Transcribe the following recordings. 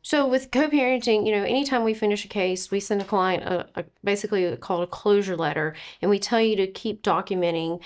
So with co-parenting, anytime we finish a case, we send a client basically called a closure letter, and we tell you to keep documenting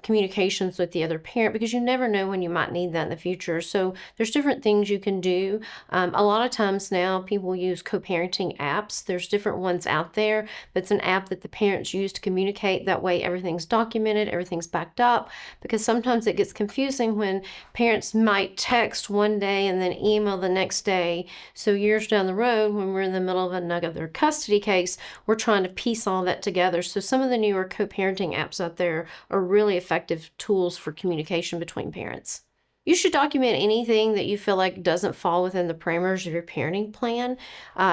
communications with the other parent because you never know when you might need that in the future. So there's different things you can do. A lot of times now people use co-parenting apps. There's different ones out there, but it's an app that the parents use to communicate. That way everything's documented, everything's backed up, because sometimes it gets confusing when parents might text one day and then email the next day. So years down the road, when we're in the middle of another custody case, we're trying to piece all that together. So some of the newer co-parenting apps out there are really effective tools for communication between parents. You should document anything that you feel like doesn't fall within the parameters of your parenting plan.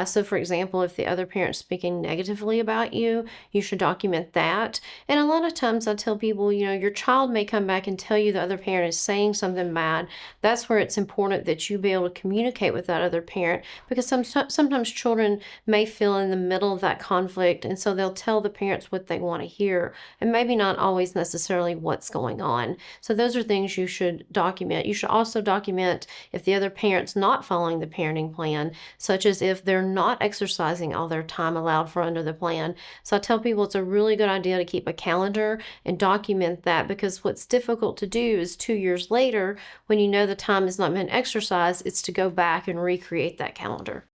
So, for example, if the other parent's speaking negatively about you, you should document that. And a lot of times I tell people, your child may come back and tell you the other parent is saying something bad. That's where it's important that you be able to communicate with that other parent, because sometimes children may feel in the middle of that conflict. And so they'll tell the parents what they want to hear and maybe not always necessarily what's going on. So those are things you should document. You should also document if the other parent's not following the parenting plan, such as if they're not exercising all their time allowed for under the plan. So I tell people it's a really good idea to keep a calendar and document that, because what's difficult to do is 2 years later, when you know the time has not been exercised, it's to go back and recreate that calendar.